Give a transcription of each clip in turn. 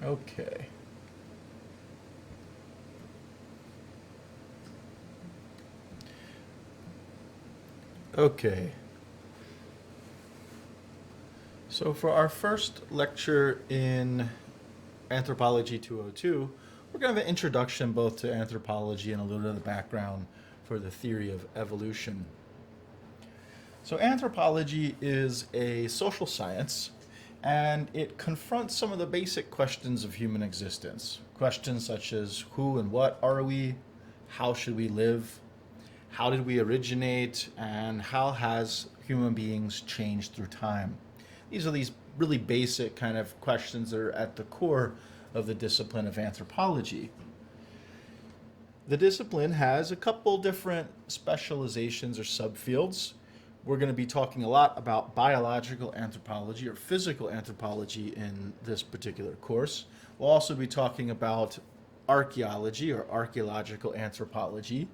Okay. Okay. So for our first lecture in Anthropology 202, we're going to have an introduction both to anthropology and a little bit of the background for the theory of evolution. So anthropology is a social science, and it confronts some of the basic questions of human existence. Questions such as who and what are we? How should we live? How did we originate? And how has human beings changed through time? These really basic kind of questions that are at the core of the discipline of anthropology. The discipline has a couple different specializations or subfields. We're going to be talking a lot about biological anthropology or physical anthropology in this particular course. We'll also be talking about archaeology or archaeological anthropology.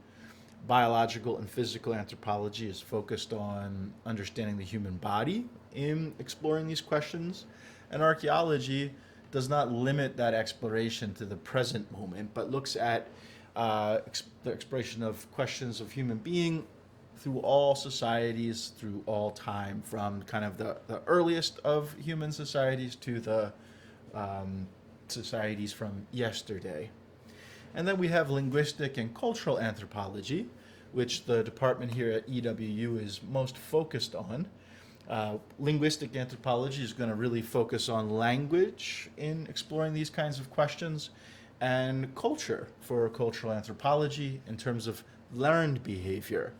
Biological and physical anthropology is focused on understanding the human body in exploring these questions, and archaeology does not limit that exploration to the present moment, but looks at the exploration of questions of human being through all societies, through all time, from kind of the earliest of human societies to the societies from yesterday. And then we have linguistic and cultural anthropology, which the department here at EWU is most focused on. Linguistic anthropology is going to really focus on language in exploring these kinds of questions, and culture for cultural anthropology in terms of learned behavior.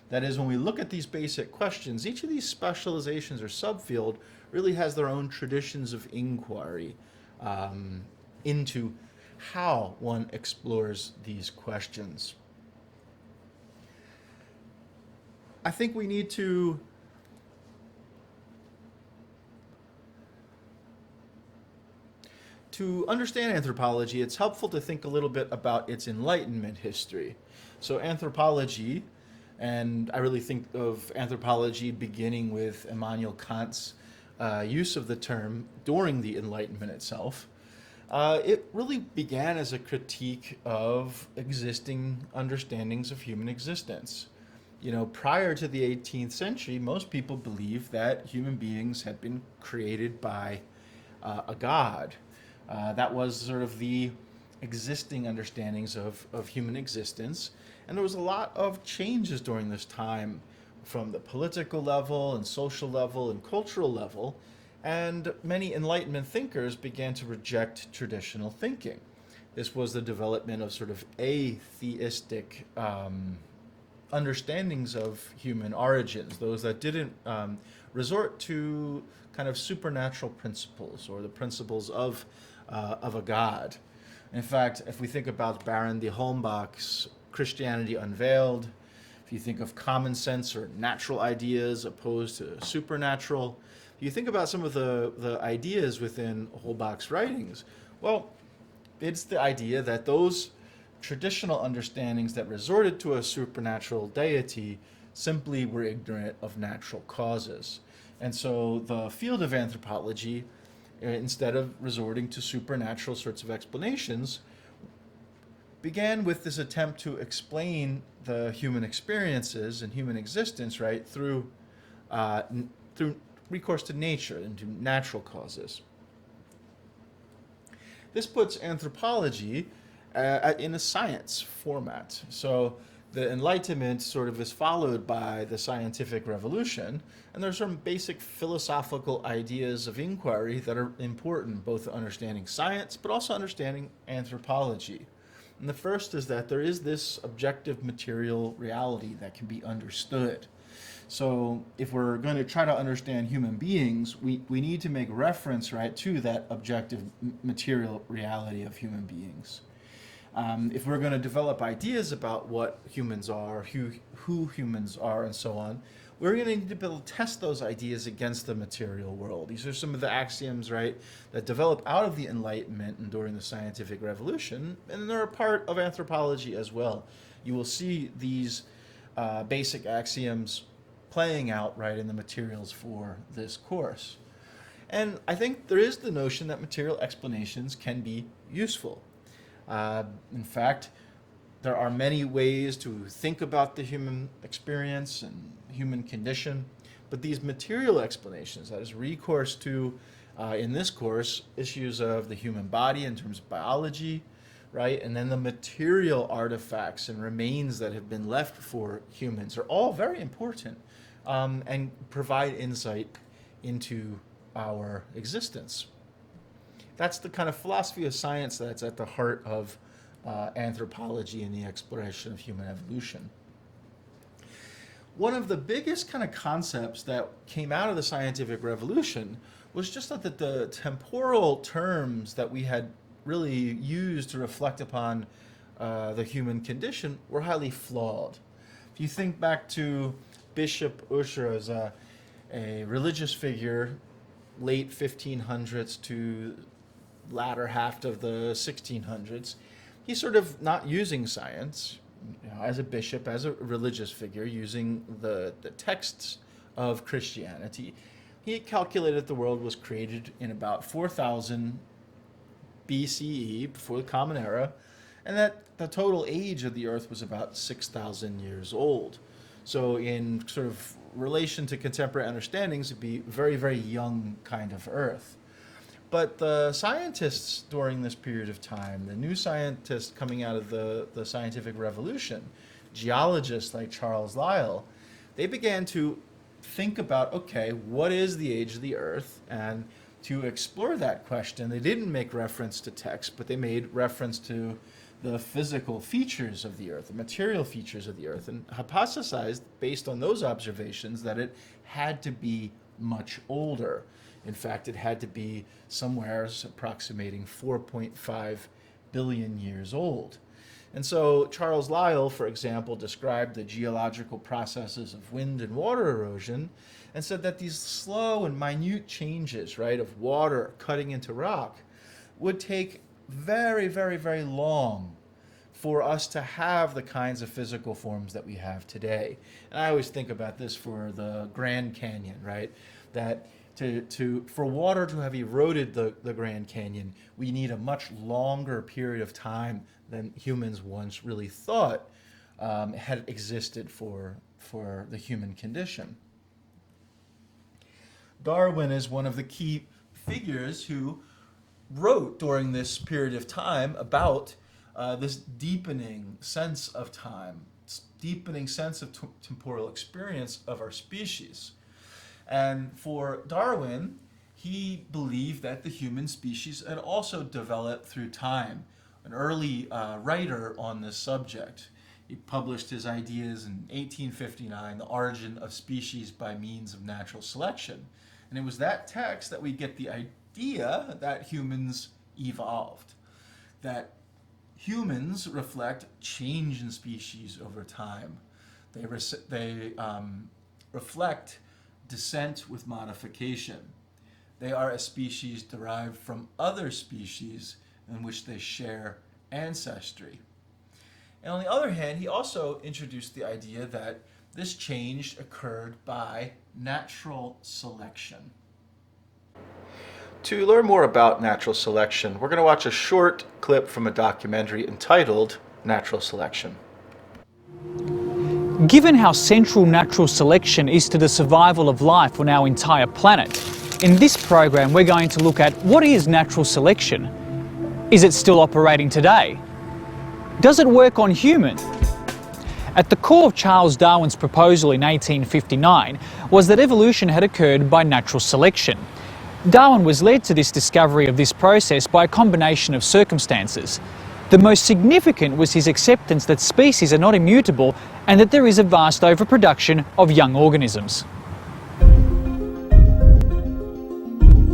That is, when we look at these basic questions, each of these specializations or subfield really has their own traditions of inquiry into how one explores these questions. I think we need to understand anthropology, it's helpful to think a little bit about its Enlightenment history. So anthropology, and I really think of anthropology beginning with Immanuel Kant's use of the term during the Enlightenment itself. It really began as a critique of existing understandings of human existence. You know, prior to the 18th century, most people believed that human beings had been created by a god. That was sort of the existing understandings of human existence. And there was a lot of changes during this time from the political level and social level and cultural level. And many Enlightenment thinkers began to reject traditional thinking. This was the development of sort of atheistic understandings of human origins, those that didn't resort to kind of supernatural principles or the principles of a god. In fact, if we think about Baron de Holmbach's Christianity Unveiled, if you think of common sense or natural ideas opposed to supernatural, if you think about some of the ideas within Holbach's writings, well, it's the idea that those traditional understandings that resorted to a supernatural deity simply were ignorant of natural causes. And so the field of anthropology, instead of resorting to supernatural sorts of explanations, began with this attempt to explain the human experiences and human existence, right, through recourse to nature and to natural causes. This puts anthropology in a science format. So the Enlightenment sort of is followed by the scientific revolution, and there's some basic philosophical ideas of inquiry that are important, both understanding science but also understanding anthropology. And the first is that there is this objective material reality that can be understood. So if we're going to try to understand human beings, we need to make reference, right, to that objective material reality of human beings. If we're going to develop ideas about what humans are, who humans are, and so on, we're going to need to be able to test those ideas against the material world. These are some of the axioms, right, that develop out of the Enlightenment and during the scientific revolution, and they're a part of anthropology as well. You will see these basic axioms playing out, right, in the materials for this course. And I think there is the notion that material explanations can be useful. In fact, there are many ways to think about the human experience and human condition, but these material explanations, that is recourse to, in this course, issues of the human body in terms of biology, right? And then the material artifacts and remains that have been left for humans are all very important, and provide insight into our existence. That's the kind of philosophy of science that's at the heart of anthropology and the exploration of human evolution. One of the biggest kind of concepts that came out of the scientific revolution was just that the temporal terms that we had really used to reflect upon the human condition were highly flawed. If you think back to Bishop Ussher as a religious figure, late 1500s to latter half of the 1600s, he's sort of not using science, as a bishop, as a religious figure, using the texts of Christianity. He calculated the world was created in about 4000 BCE, before the Common Era, and that the total age of the Earth was about 6,000 years old. So in sort of relation to contemporary understandings, it'd be very, very young kind of Earth. But the scientists during this period of time, the new scientists coming out of the scientific revolution, geologists like Charles Lyell, they began to think about, okay, what is the age of the Earth? And to explore that question, they didn't make reference to text, but they made reference to the physical features of the Earth, the material features of the Earth, and hypothesized, based on those observations, that it had to be much older. In fact, it had to be somewhere approximating 4.5 billion years old. And so Charles Lyell, for example, described the geological processes of wind and water erosion and said that these slow and minute changes, right, of water cutting into rock would take very, very, very long for us to have the kinds of physical forms that we have today. And I always think about this for the Grand Canyon, right? That for water to have eroded the Grand Canyon, we need a much longer period of time than humans once really thought had existed for the human condition. Darwin is one of the key figures who wrote during this period of time about this deepening sense of time, deepening sense of temporal experience of our species. And for Darwin, he believed that the human species had also developed through time. An early writer on this subject. He published his ideas in 1859, The Origin of Species by Means of Natural Selection. And it was that text that we get the idea that humans evolved, that humans reflect change in species over time. They reflect descent with modification. They are a species derived from other species in which they share ancestry. And on the other hand, he also introduced the idea that this change occurred by natural selection. To learn more about natural selection, we're going to watch a short clip from a documentary entitled Natural Selection. Given how central natural selection is to the survival of life on our entire planet, in this program we're going to look at what is natural selection. Is it still operating today? Does it work on humans? At the core of Charles Darwin's proposal in 1859 was that evolution had occurred by natural selection. Darwin was led to this discovery of this process by a combination of circumstances. The most significant was his acceptance that species are not immutable and that there is a vast overproduction of young organisms.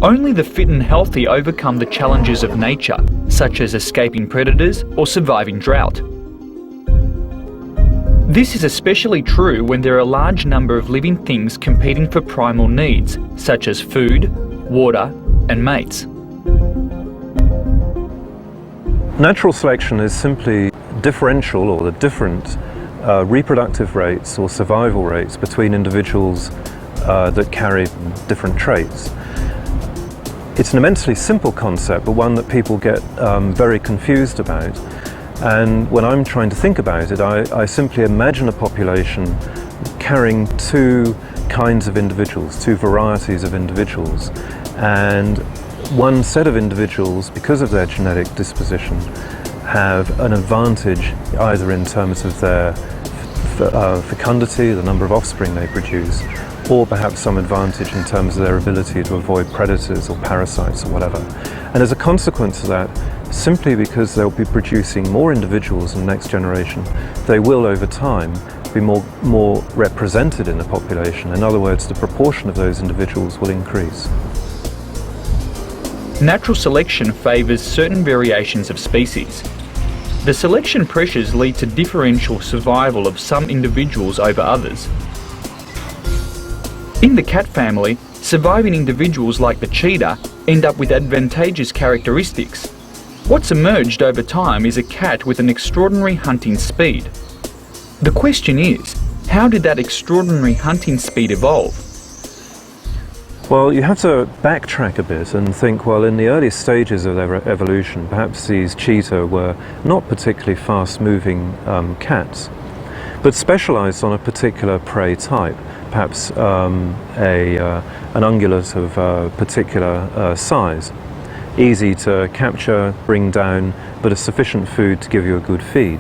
Only the fit and healthy overcome the challenges of nature, such as escaping predators or surviving drought. This is especially true when there are a large number of living things competing for primal needs, such as food, water, and mates. Natural selection is simply differential, or the different reproductive rates or survival rates between individuals that carry different traits. It's an immensely simple concept, but one that people get very confused about. And when I'm trying to think about it, I simply imagine a population carrying two kinds of individuals, two varieties of individuals. And one set of individuals, because of their genetic disposition, have an advantage either in terms of their fecundity, the number of offspring they produce, or perhaps some advantage in terms of their ability to avoid predators or parasites or whatever. And as a consequence of that, simply because they'll be producing more individuals in the next generation, they will over time be more represented in the population. In other words, the proportion of those individuals will increase. Natural selection favours certain variations of species. The selection pressures lead to differential survival of some individuals over others. In the cat family, surviving individuals like the cheetah end up with advantageous characteristics. What's emerged over time is a cat with an extraordinary hunting speed. The question is, how did that extraordinary hunting speed evolve? Well, you have to backtrack a bit and think, well, in the early stages of their evolution, perhaps these cheetah were not particularly fast-moving cats, but specialised on a particular prey type, perhaps an ungulate of a particular size, easy to capture, bring down, but a sufficient food to give you a good feed.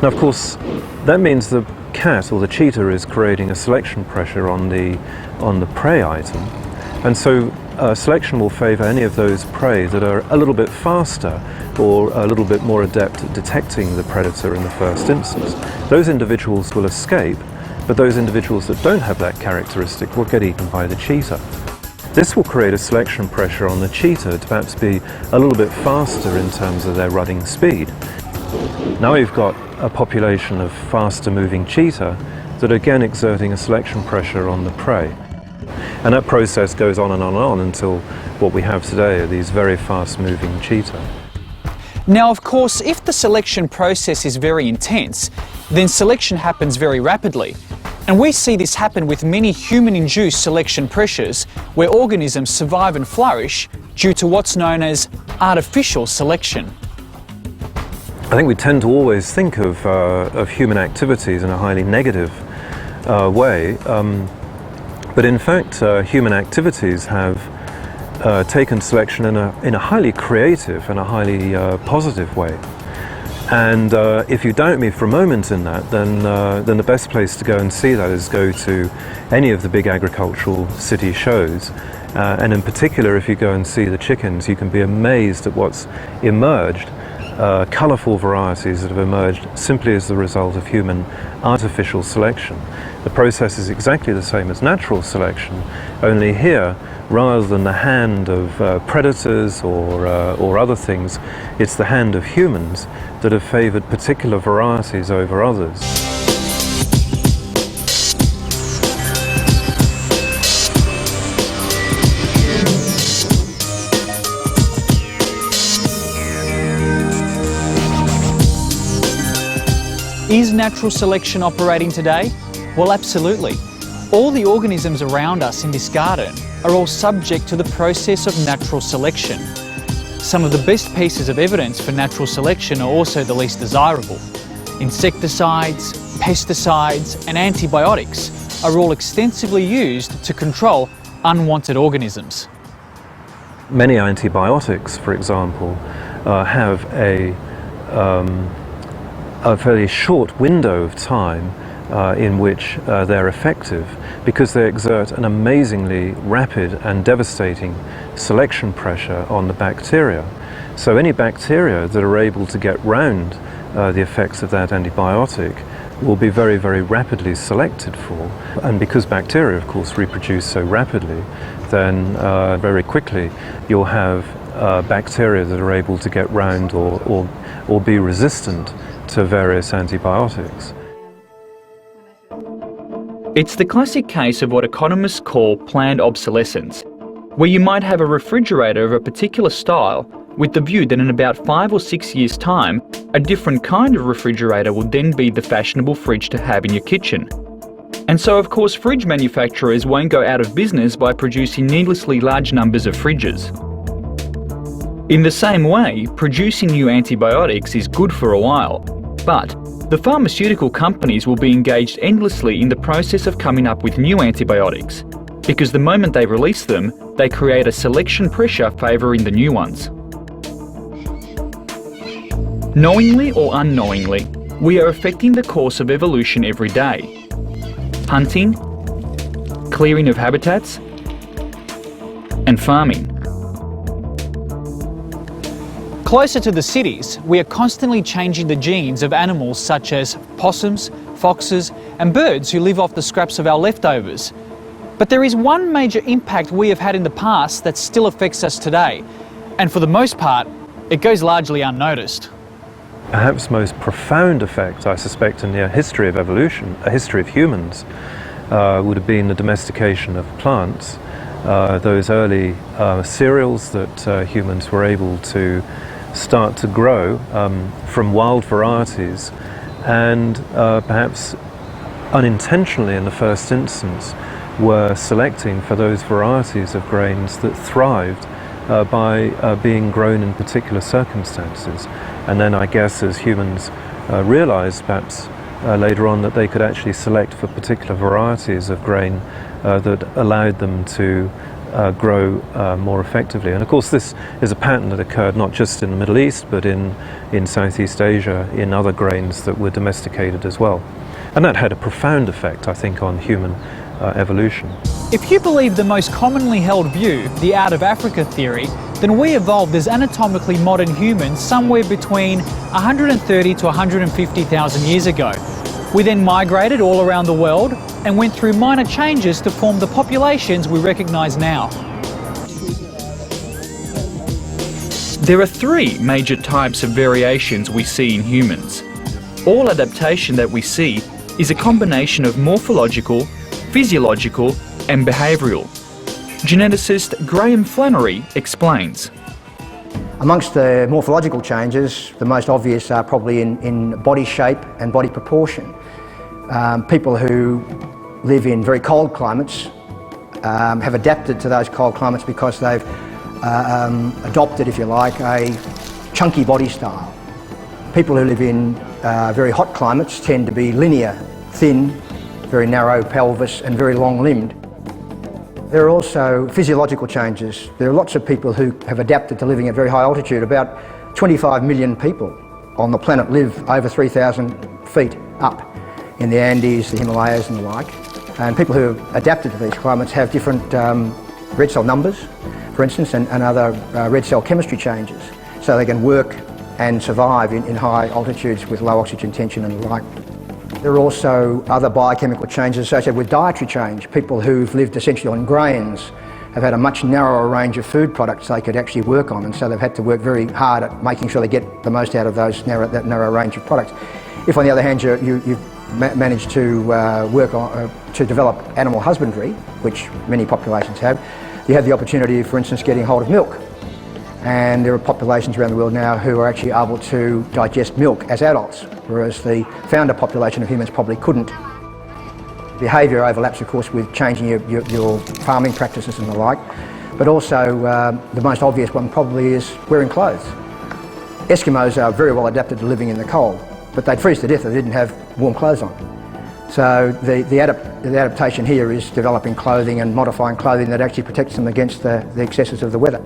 Now, of course, that means the cat or the cheetah is creating a selection pressure on the prey item, and so selection will favour any of those prey that are a little bit faster or a little bit more adept at detecting the predator in the first instance. Those individuals will escape, but those individuals that don't have that characteristic will get eaten by the cheetah. This will create a selection pressure on the cheetah to perhaps be a little bit faster in terms of their running speed. Now we've got a population of faster moving cheetah that are again exerting a selection pressure on the prey. And that process goes on and on and on until what we have today are these very fast moving cheetah. Now, of course, if the selection process is very intense, then selection happens very rapidly. And we see this happen with many human-induced selection pressures where organisms survive and flourish due to what's known as artificial selection. I think we tend to always think of human activities in a highly negative way, but in fact human activities have taken selection in a highly creative and a highly positive way. And if you doubt me for a moment in that, then the best place to go and see that is go to any of the big agricultural city shows. And in particular, if you go and see the chickens, you can be amazed at what's emerged. Colourful varieties that have emerged simply as the result of human artificial selection. The process is exactly the same as natural selection, only here, rather than the hand of predators or other things, it's the hand of humans that have favoured particular varieties over others. Is natural selection operating today? Well, absolutely. All the organisms around us in this garden are all subject to the process of natural selection. Some of the best pieces of evidence for natural selection are also the least desirable. Insecticides, pesticides, and antibiotics are all extensively used to control unwanted organisms. Many antibiotics, for example, have a fairly short window of time in which they're effective, because they exert an amazingly rapid and devastating selection pressure on the bacteria. So any bacteria that are able to get round the effects of that antibiotic will be very, very rapidly selected for. And because bacteria, of course, reproduce so rapidly, then very quickly you'll have bacteria that are able to get round or be resistant to various antibiotics. It's the classic case of what economists call planned obsolescence, where you might have a refrigerator of a particular style with the view that in about 5 or 6 years' time, a different kind of refrigerator will then be the fashionable fridge to have in your kitchen. And so of course fridge manufacturers won't go out of business by producing needlessly large numbers of fridges. In the same way, producing new antibiotics is good for a while, but the pharmaceutical companies will be engaged endlessly in the process of coming up with new antibiotics, because the moment they release them, they create a selection pressure favouring the new ones. Knowingly or unknowingly, we are affecting the course of evolution every day. Hunting, clearing of habitats, and farming. Closer to the cities, we are constantly changing the genes of animals such as possums, foxes, and birds who live off the scraps of our leftovers. But there is one major impact we have had in the past that still affects us today, and for the most part, it goes largely unnoticed. Perhaps most profound effect, I suspect, in the history of evolution, a history of humans, would have been the domestication of plants. Those early cereals that humans were able to start to grow from wild varieties, and perhaps unintentionally in the first instance were selecting for those varieties of grains that thrived by being grown in particular circumstances. And then I guess as humans realized perhaps later on that they could actually select for particular varieties of grain that allowed them to grow more effectively. And of course this is a pattern that occurred not just in the Middle East but in Southeast Asia, in other grains that were domesticated as well. And that had a profound effect, I think, on human evolution. If you believe the most commonly held view, the out of Africa theory, then we evolved as anatomically modern humans somewhere between 130 to 150,000 years ago. We then migrated all around the world and went through minor changes to form the populations we recognise now. There are three major types of variations we see in humans. All adaptation that we see is a combination of morphological, physiological and behavioural. Geneticist Graham Flannery explains. Amongst the morphological changes, the most obvious are probably in body shape and body proportion. People who live in very cold climates have adapted to those cold climates because they've adopted, if you like, a chunky body style. People who live in very hot climates tend to be linear, thin, very narrow pelvis and very long-limbed. There are also physiological changes. There are lots of people who have adapted to living at very high altitude. About 25 million people on the planet live over 3,000 feet up in the Andes, the Himalayas and the like. And people who have adapted to these climates have different red cell numbers, for instance, and other red cell chemistry changes, so they can work and survive in high altitudes with low oxygen tension and the like. There are also other biochemical changes associated with dietary change. People who've lived essentially on grains have had a much narrower range of food products they could actually work on, and so they've had to work very hard at making sure they get the most out of that narrow range of products. If, on the other hand, you've managed to work on, to develop animal husbandry, which many populations have, you have the opportunity, for instance, getting hold of milk. And there are populations around the world now who are actually able to digest milk as adults, whereas the founder population of humans probably couldn't. Behaviour overlaps, of course, with changing your farming practices and the like, but also the most obvious one probably is wearing clothes. Eskimos are very well adapted to living in the cold, but they'd freeze to death if they didn't have warm clothes on. So the adaptation here is developing clothing and modifying clothing that actually protects them against the excesses of the weather.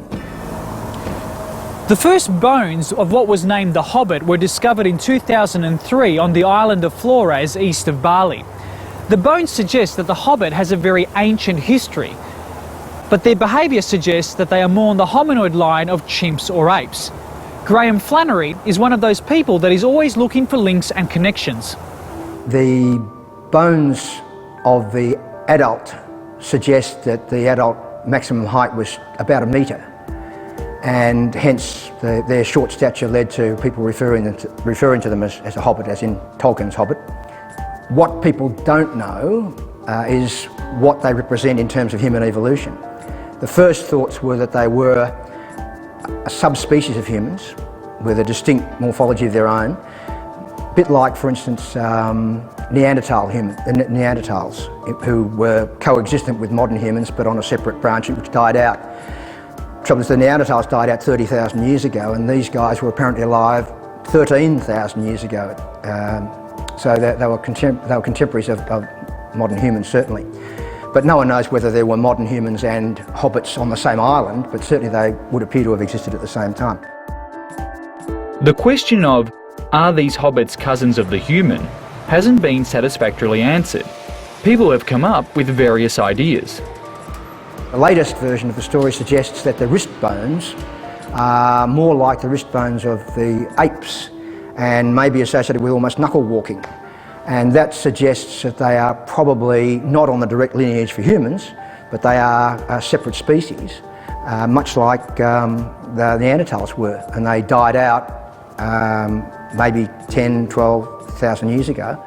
The first bones of what was named the hobbit were discovered in 2003 on the island of Flores east of Bali. The bones suggest that the hobbit has a very ancient history, but their behaviour suggests that they are more on the hominoid line of chimps or apes. Graham Flannery is one of those people that is always looking for links and connections. The bones of the adult suggest that the adult maximum height was about 1 metre. And hence their short stature led to people referring to them as a hobbit, as in Tolkien's Hobbit. What people don't know is what they represent in terms of human evolution. The first thoughts were that they were a subspecies of humans with a distinct morphology of their own, bit like, for instance, Neanderthals, who were coexistent with modern humans but on a separate branch which died out. Trouble is, the Neanderthals died out 30,000 years ago, and these guys were apparently alive 13,000 years ago. So they were contemporaries of modern humans, certainly. But no one knows whether there were modern humans and hobbits on the same island, but certainly they would appear to have existed at the same time. The question of, are these hobbits cousins of the human, hasn't been satisfactorily answered. People have come up with various ideas. The latest version of the story suggests that the wrist bones are more like the wrist bones of the apes and may be associated with almost knuckle walking. And that suggests that they are probably not on the direct lineage for humans, but they are a separate species, much like the Neanderthals were, and they died out maybe 10, 12,000 years ago.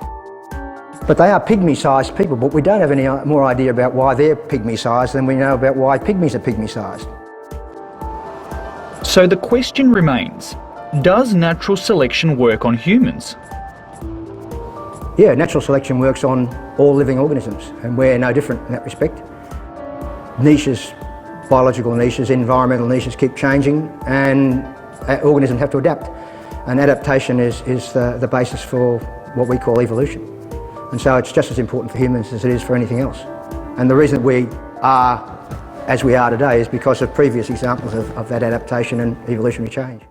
But they are pygmy-sized people, but we don't have any more idea about why they're pygmy-sized than we know about why pygmies are pygmy-sized. So the question remains, does natural selection work on humans? Yeah, natural selection works on all living organisms, and we're no different in that respect. Niches, biological niches, environmental niches keep changing, and organisms have to adapt. And adaptation is the basis for what we call evolution. And so it's just as important for humans as it is for anything else. And the reason we are as we are today is because of previous examples of that adaptation and evolutionary change.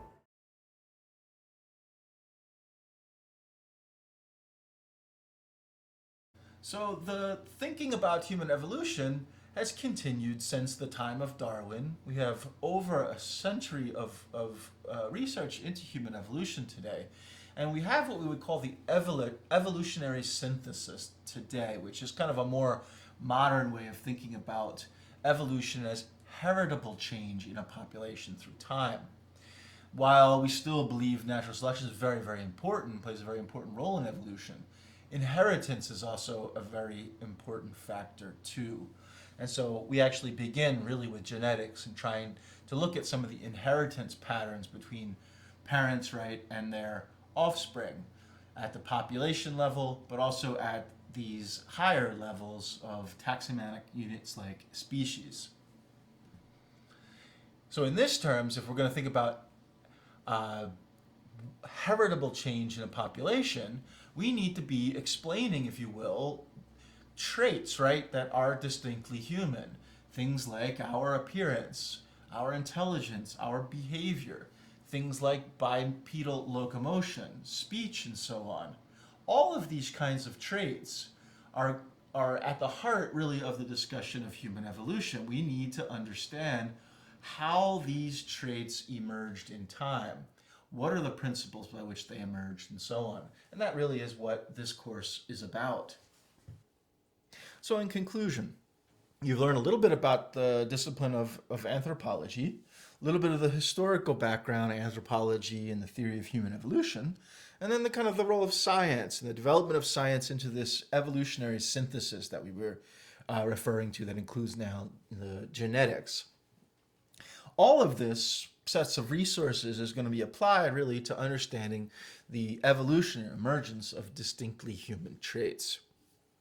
So the thinking about human evolution has continued since the time of Darwin. We have over a century of research into human evolution today. And we have what we would call the evolutionary synthesis today, which is kind of a more modern way of thinking about evolution as heritable change in a population through time. While we still believe natural selection is very, very important, plays a very important role in evolution, inheritance is also a very important factor too. And so we actually begin really with genetics and trying to look at some of the inheritance patterns between parents, right, and their offspring at the population level, but also at these higher levels of taxonomic units like species. So in this terms, if we're going to think about heritable change in a population, we need to be explaining, if you will, traits, right, that are distinctly human. Things like our appearance, our intelligence, our behavior, things like bipedal locomotion, speech, and so on. All of these kinds of traits are at the heart, really, of the discussion of human evolution. We need to understand how these traits emerged in time. What are the principles by which they emerged, and so on. And that really is what this course is about. So in conclusion, you've learned a little bit about the discipline of anthropology, a little bit of the historical background of anthropology and the theory of human evolution, and then the kind of the role of science and the development of science into this evolutionary synthesis that we were referring to that includes now the genetics. All of this sets of resources is going to be applied really to understanding the evolution and emergence of distinctly human traits.